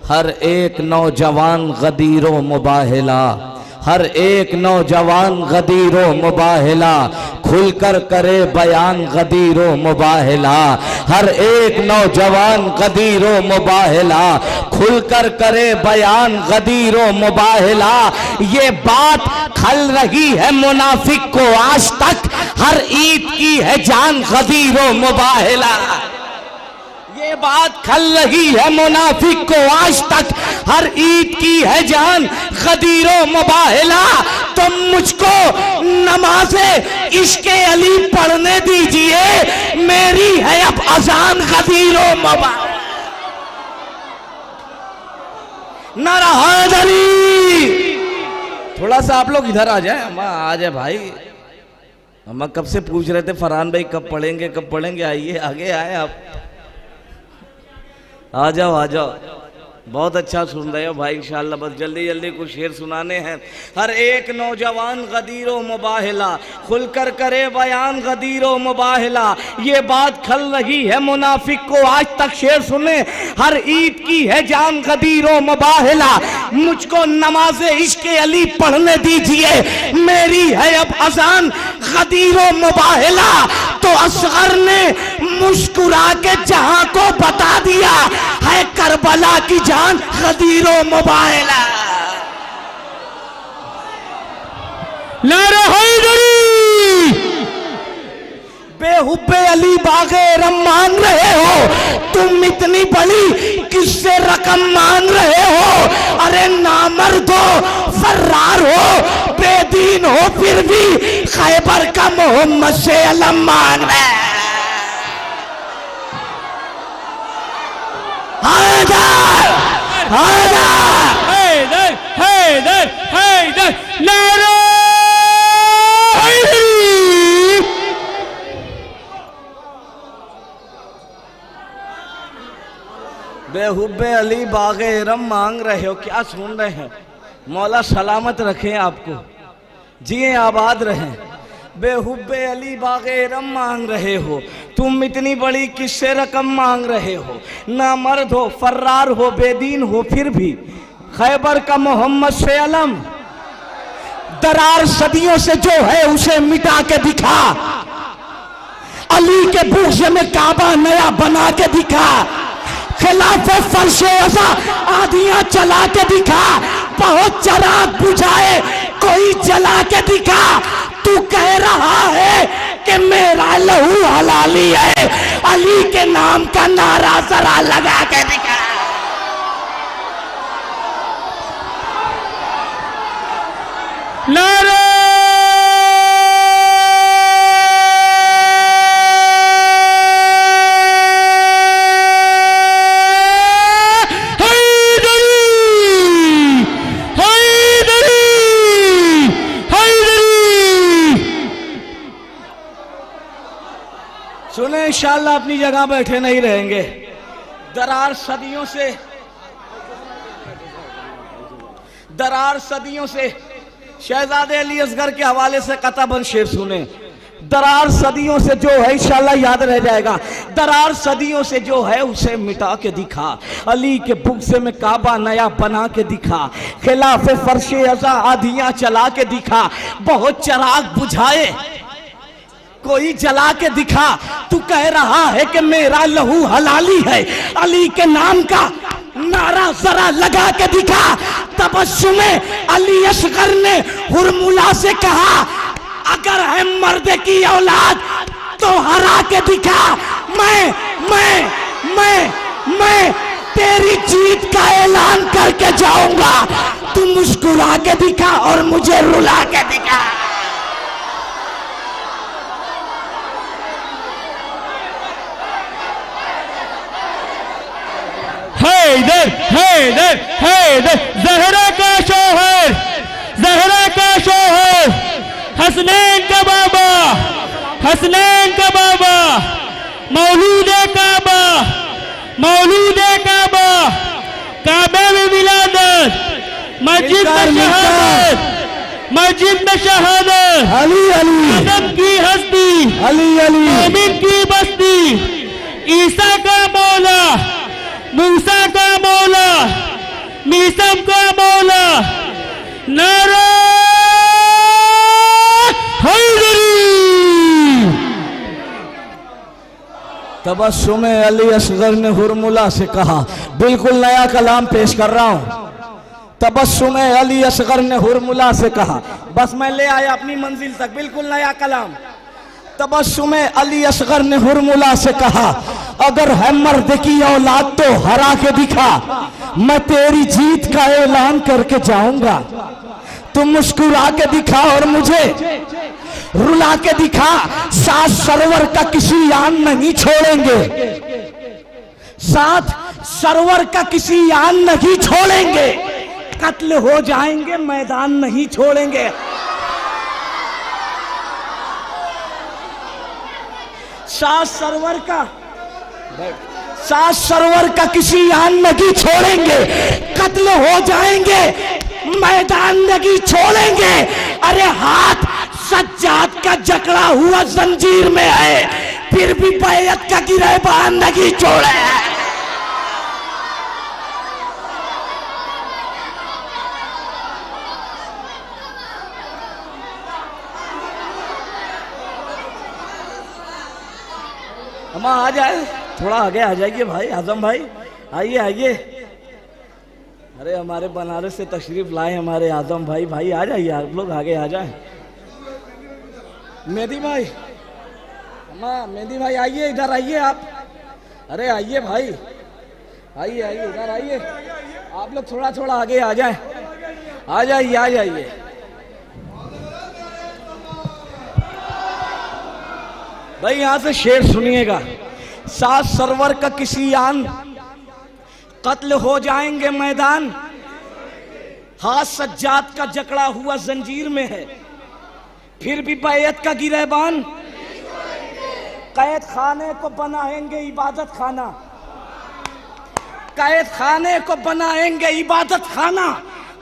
हर एक नौजवान गदीरो मुबाहिला, हर एक नौजवान गदीरो मुबाहिला, खुलकर करे बयान गदीरो मुबाहिला। हर एक नौजवान गदीरो मुबाहिला, खुलकर करे बयान गदीरो मुबाहिला। ये बात खल रही है मुनाफिक को आज तक, हर ईद की है जान गदीरो मुबाहिला। ये बात खल रही है मुनाफिक को आज तक, हर ईद की है जान गदीरो मुबाहिला। तुम मुझको नमाज़े इश्क़े अली पढ़ने दीजिए, मेरी है अब अजान गदीरो मुबाहिला। नारा हैदरी। थोड़ा सा आप लोग इधर आ जाए, अम्मा आ जाए भाई। अम्मा कब से पूछ रहे थे फरहान भाई कब पढ़ेंगे कब पढ़ेंगे, आइए आगे आए आप, आ जाओ आ जाओ। बहुत अच्छा सुन रहे हो भाई, इंशाअल्लाह बस जल्दी जल्दी कुछ शेर सुनाने हैं। हर एक नौजवान गदीरो मुबाहिला, खुलकर करे बयान गदीरो मुबाहिला। ये बात खल रही है मुनाफिक को आज तक, शेर सुने। हर ईद की है जान गदीरो मुबाहिला, मुझको नमाज़े इश्क़े अली पढ़ने दीजिए, मेरी है अब अजान गदीरो मुबाहिला। तो असगर ने मुस्कुरा के जहां को बता दिया है करबला की जान गदीरो मुबाहिला। नारे हैदरी। बेहुब्बे अली बागे रम मांग रहे हो, तुम इतनी बड़ी किससे रकम मांग रहे हो? अरे नामर्द हो, फर्रार हो, बेदीन हो, फिर भी खैबर का मोहम्मद से अलम मांग रहे हैं। हैदर हैदर हैदर हैदर हैदर। नारे हैदरी। बेहुब्बे अली बागे रम मांग रहे हो, क्या सुन रहे हैं? मौला सलामत रखें आपको, जिए आबाद रहें। बेहुब्बे अली बागे रम मांग रहे हो, तुम इतनी बड़ी किससे रकम मांग रहे हो? ना मर्द हो, फर्रार हो, बेदीन हो, फिर भी खैबर का मोहम्मद से अलम। दरार सदियों से जो है उसे मिटा के दिखा, अली के बुग़्ज़ में काबा नया बना के दिखा, खिलाफे फर्शे अज़ा आधियां चला के दिखा, बहुत चिराग बुझाए कोई जला के दिखा। तू कह रहा है कि मेरा लहू हलाली है, अली के नाम का नारा जरा लगा के दिखा। नारे सुने, इंशाअल्लाह अपनी जगह बैठे नहीं रहेंगे। दरार सदियों से शहजादे अली असगर के हवाले से कताबन शेर सुने। दरार सदियों से जो है, इंशाअल्लाह याद रह जाएगा, दरार सदियों से जो है उसे मिटा के दिखा, अली के बुग़्ज़ में काबा नया बना के दिखा, खिलाफे फर्शे अज़ा आधियां चला के दिखा, बहुत चिराग बुझाए कोई जला के दिखा। तू कह रहा है कि मेरा लहू हलाली है, अली के नाम का नारा जरा लगा के दिखा। तबस्सुमे अली असगर ने हुरमुला से कहा, अगर है मर्द की औलाद तो हरा के दिखा। मैं तेरी जीत का ऐलान करके जाऊंगा, तू मुस्कुरा के दिखा और मुझे रुला के दिखा। हैदर हैदर हैदर। ज़हरा का शोहर, ज़हरा का शोहर, हसनैन का बाबा, हसनैन का बाबा, मौलूदे काबा, मौलूदे काबा, काबे में विलादत, मस्जिद में शहादत, मस्जिद में शहादत, अली अली, आदम की हस्ती, अली अली, मोमिन की बस्ती, ईसा का मौला, मूसा का मौला, किस्म का मौला नारा हैदरी। तबस्सुम अली असगर ने हुरमुला से कहा, बिल्कुल नया कलाम पेश कर रहा हूं। तबस्सुम अली असगर ने हुरमुला से कहा, बस मैं ले आया अपनी मंजिल तक, बिल्कुल नया कलाम। तबस्सुम अली असगर ने हुरमुला से कहा, अगर है मर्द की औलाद तो हरा के दिखा, मैं तेरी जीत का ऐलान करके जाऊंगा। तुम मुस्कुरा के दिखा और मुझे रुला के दिखा, साथ सरवर का किसी यान नहीं छोड़ेंगे, साथ सरवर का किसी यान नहीं छोड़ेंगे, कत्ल हो जाएंगे मैदान नहीं छोड़ेंगे। साथ सरवर का किसी यान नहीं छोड़ेंगे, कत्ल हो जाएंगे मैदान नहीं छोड़ेंगे। अरे हाथ सज्जाद का जकड़ा हुआ जंजीर में है, फिर भी बैयत का गिरबान नहीं छोड़े। हम आ जाए, थोड़ा आगे आ जाइए भाई आजम भाई, आइए आइए। अरे हमारे बनारस से तशरीफ लाए हमारे आजम भाई, भाई आ जाइए, आप लोग आगे आ जाए। मेहदी भाई, मेहदी भाई आइए, इधर आइए आप। अरे आइए भाई, आइए आइए, इधर आइए। आप लोग थोड़ा थोड़ा आगे आ जाए, आ जाइए आ जाइए। भाई यहां से शेर सुनिएगा, साथ सरवर का किसी यान, कत्ल हो जाएंगे मैदान, हाथ सज्जाद का जकड़ा हुआ जंजीर में है, फिर भी बैयत का गिरबान, कैद खाने को बनाएंगे इबादत खाना, कैद खाने को बनाएंगे इबादत खाना,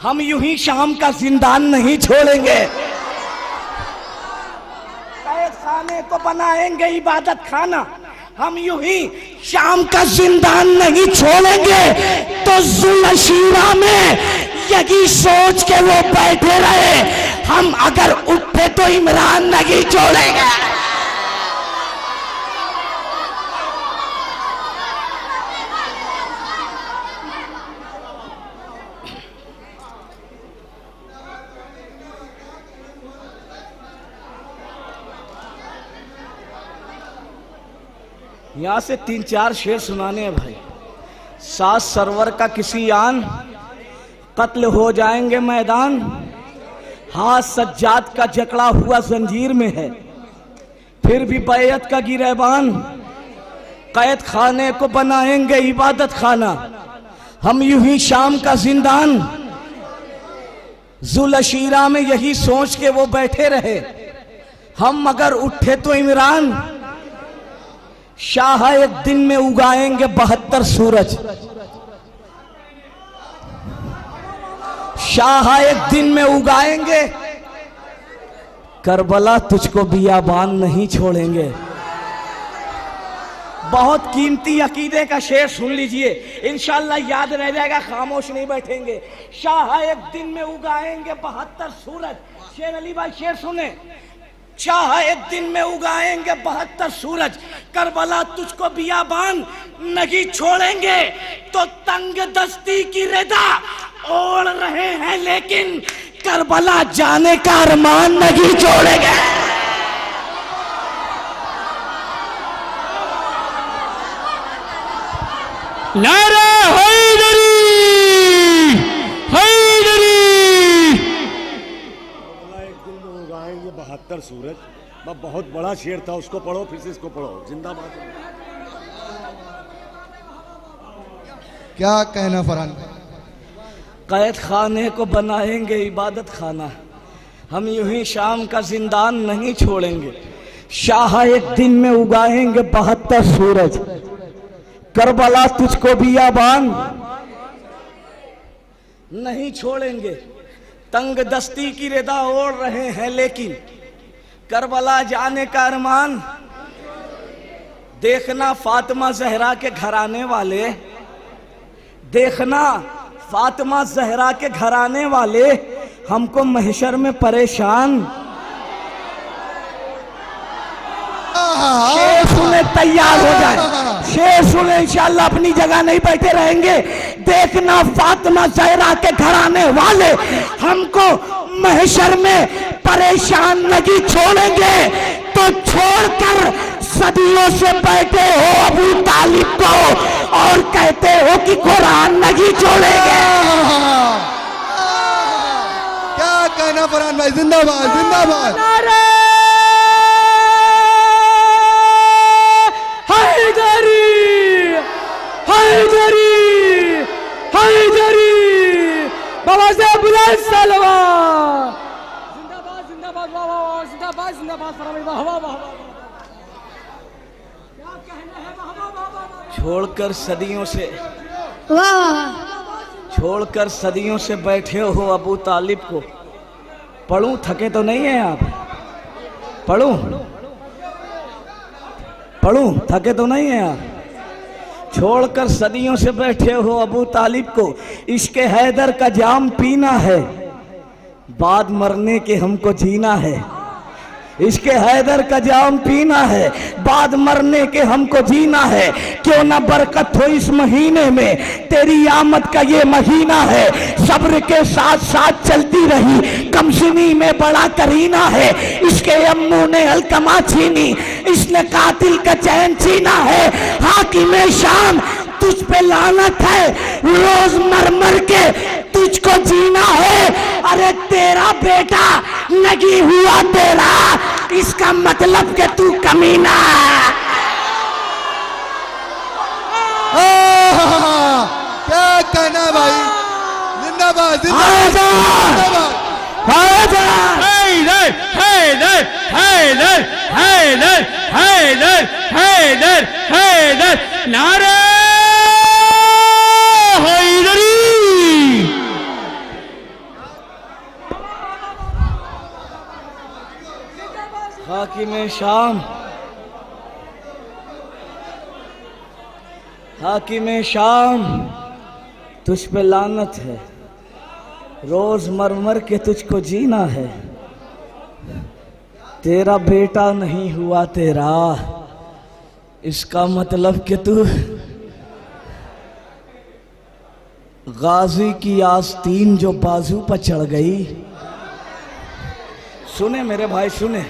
हम यूं ही शाम का जिंदान नहीं छोड़ेंगे। कैद खाने को बनाएंगे इबादत खाना, हम यूं ही शाम का जिंदान नहीं छोड़ेंगे। तो जुलशीरा में यही सोच के वो बैठे रहे, हम अगर उठे तो इमरान नहीं छोड़ेंगे। यहां से 3-4 शेर सुनाने हैं भाई। साथ सरवर का किसी यान, कत्ल हो जाएंगे मैदान, हाथ सज्जाद का जकड़ा हुआ जंजीर में है, फिर भी बैयत का गिरबान, कैद खाने को बनाएंगे इबादत खाना, हम यूं ही शाम का जिंदान। जुलशीरा में यही सोच के वो बैठे रहे, हम अगर उठे तो इमरान, शाह एक दिन में उगाएंगे 72 सूरज, शाह एक दिन में उगाएंगे, करबला तुझको बियाबान नहीं छोड़ेंगे। बहुत कीमती अकीदे का शेर सुन लीजिए, इंशाअल्लाह याद रह जाएगा, खामोश नहीं बैठेंगे। शाह एक दिन में उगाएंगे 72 सूरज। शेर अली भाई शेर सुने, शाह एक दिन में उगाएंगे 72 सूरज, करबला तुझको बियाबान नहीं छोड़ेंगे। तो तंग दस्ती की रिदा ओढ़ रहे हैं, लेकिन करबला जाने का अरमान नहीं छोड़ेंगे। नारा हैदरी हैदरी। एक दिन में उगाएंगे 72 सूरज, बहुत बड़ा शेर था, उसको पढ़ो फिर से इसको पढ़ो। जिंदाबाद। क्या कहना फरहान? कैद खाने को बनाएंगे इबादत खाना, हम यूं ही शाम का जिंदान नहीं छोड़ेंगे। शाह एक दिन में उगाएंगे 72 सूरज, करबला तुझको बियाबान नहीं छोड़ेंगे। तंग दस्ती की रिदा ओढ़ रहे हैं, लेकिन करबला जाने का अरमान। देखना फातिमा जहरा के घराने वाले, देखना फातिमा जहरा के घराने वाले हमको महशर में परेशान। शेर सुने तैयार हो जाए, शेर सुने इंशाल्लाह अपनी जगह नहीं बैठे रहेंगे। देखना फातिमा जहरा के घराने वाले हमको महशर में परेशान नहीं छोड़ेंगे। तो छोड़कर सदियों से बैठे हो अबू तालिब को और कहते हो कि कुरान नहीं छोड़ेंगे। क्या कहना फरहान भाई, जिंदाबाद जिंदाबाद। हैदरी हैदरी हैदरी बाबा साहब बुलंद सलवात। जिंदाबाद जिंदाबाद वाह वाह वाह, जिंदाबाद जिंदाबाद फरहान वाह वाह वाह। क्या कहना है वाह वाह वाह। छोड़कर सदियों से बैठे हो अबू तालिब को। पढ़ूं, थके तो नहीं है आप? पढ़ूं, थके तो नहीं है आप? छोड़कर सदियों से बैठे हो अबू तालिब को। इश्क़ हैदर का जाम पीना है, बाद मरने के हमको जीना है। इश्क़ हैदर का जाम पीना है, बाद मरने के हमको जीना है। क्यों ना बरकत हो इस महीने में, तेरी आमद का ये महीना है। सब्र के साथ साथ चलती रही, कमसिनी में बड़ा करीना है। इसके अम्मू ने अलकमा छीनी, इसने कातिल का चैन छीना है। हाकिमे शाम तुझ पे लानत है, रोज मर मर के तुझको जीना है। अरे तेरा बेटा नहीं हुआ तेरा, इसका मतलब कि तू कमीना है। क्या कहना भाई, जिंदाबाद जिंदाबाद। हैदर हैदर हैदर हैदर हैदर हैदर हैदर हैदर नारे हैदरी। हाकिमे शाम तुझ पे लानत है, रोज मर मर के तुझको जीना है। तेरा बेटा नहीं हुआ तेरा, इसका मतलब कि तू गाजी की आस्तीन जो बाजू पर चढ़ गई। सुने मेरे भाई सुने,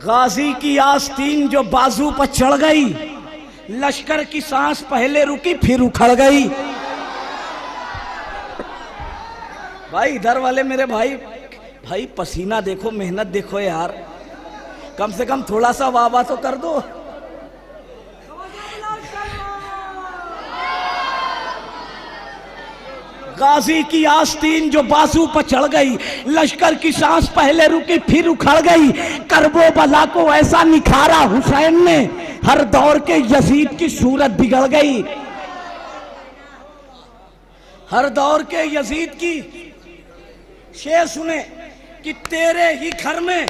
गाजी की आस्तीन जो बाजू पर चढ़ गई, लश्कर की सांस पहले रुकी फिर उखड़ गई। भाई इधर वाले मेरे भाई पसीना देखो, मेहनत देखो यार, कम से कम थोड़ा सा वाह वाह तो कर दो। गाजी की आस्तीन जो बाजू पर चढ़ गई, लश्कर की सांस पहले रुकी फिर उखड़ गई। करबो बला को ऐसा निखारा हुसैन ने, हर दौर के यजीद की सूरत बिगड़ गई। हर दौर के यजीद की शेर सुने कि तेरे ही घर में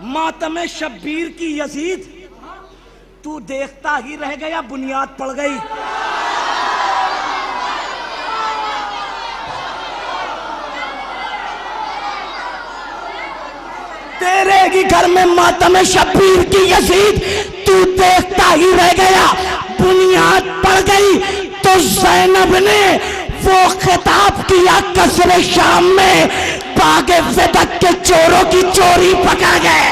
मातमे शब्बीर की यजीद, तू देखता ही रह गया बुनियाद पड़ गई। तेरे ही घर में मातमे शब्बीर की यजीद, तू देखता ही रह गया बुनियाद पड़ गई। तो ज़ैनब ने वो खिताब किया कसरे शाम में, बागे फ़िदक के चोरों की चोरी पकड़ गए।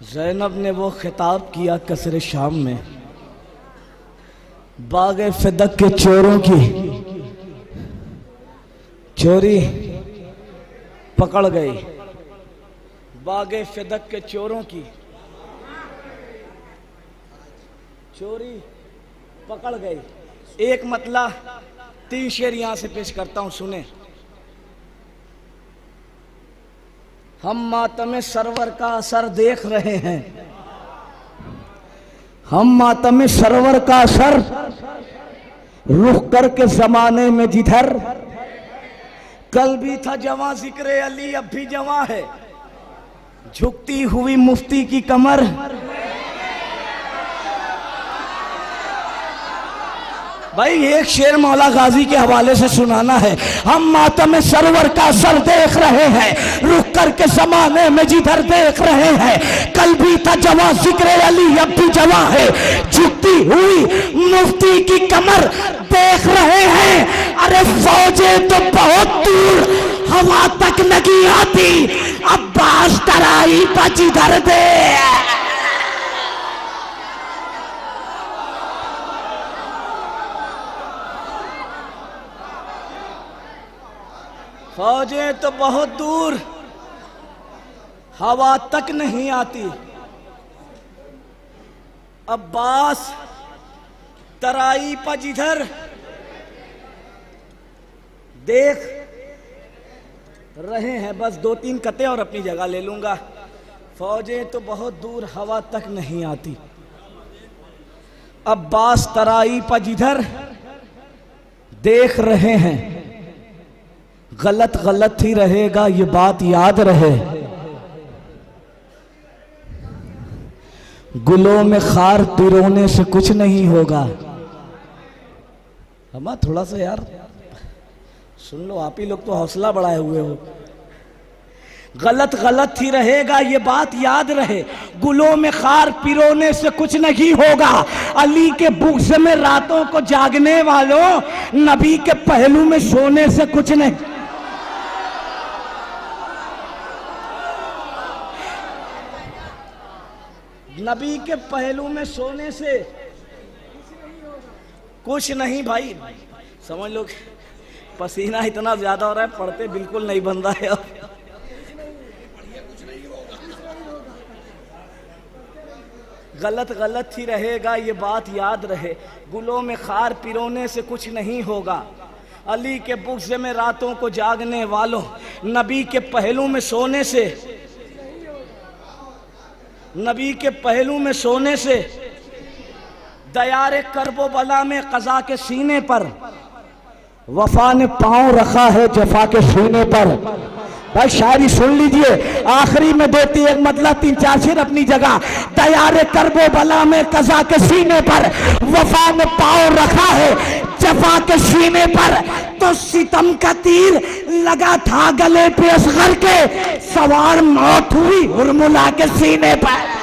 ज़ैनब ने वो खिताब किया कसरे शाम में, बागे फ़िदक के चोरों की चोरी पकड़ गई। बागे फ़िदक के चोरों की चोरी पकड़ गई। एक मतला 3 शेर यहां से पेश करता हूं, सुने। हम मातम सरवर का असर देख रहे हैं, हम मातम सरवर का असर रुख करके जमाने में जिधर, कल भी था जवां जिक्र अली अब भी जवां है, झुकती हुई मुफ्ती की कमर। भाई एक शेर मौला गाजी के हवाले से सुनाना है। हम मातम सरवर का असर देख रहे हैं, रुक करके जमाने में जिधर देख रहे हैं, कल भी था जवां जिक्र अली अब भी जवां है, झुकती हुई मुफ्ती की कमर देख रहे हैं। अरे फौजें तो बहुत दूर हवा तक नहीं आती, अब्बास तराई पर जिधर दे। फौजें तो बहुत दूर हवा तक नहीं आती, अब्बास तराई पर जिधर देख रहे हैं। बस 2-3 कते और अपनी जगह ले लूंगा। फौजें तो बहुत दूर हवा तक नहीं आती, अब्बास तराई पर जिधर देख रहे हैं। गलत गलत ही रहेगा ये बात याद रहे, गुलों में खार पिरोने से कुछ नहीं होगा। अम्मा थोड़ा सा यार सुन लो, आप ही लोग तो हौसला बढ़ाए हुए हो। गलत गलत ही रहेगा ये बात याद रहे, गुलों में खार पिरोने से कुछ नहीं होगा। अली के बुग़्ज़ में रातों को जागने वालों, नबी के पहलू में सोने से कुछ नहीं। नबी के पहलू में सोने से कुछ नहीं। भाई समझ लो, पसीना इतना ज्यादा हो रहा है, पढ़ते बिल्कुल नहीं बन रहा है। गलत गलत ही रहेगा ये बात याद रहे, गुलों में खार पिरोने से कुछ नहीं होगा। अली के बुग़्ज़ में रातों को जागने वालों, नबी के पहलू में सोने से, नबी के पहलू में सोने से, दयारे करबो बला में कज़ा के सीने पर, वफा ने पांव रखा है जफा के सीने पर। भाई शायरी सुन लीजिए, आखिरी में देती एक मतलब 3-4 शेर अपनी जगह। दयारे करबो बला में कज़ा के सीने पर, वफा ने पांव रखा है जफा के सीने पर। तो सितम का तीर लगा था गले पे असगर के, सवार मौत हुई हुरमुला के सीने पर।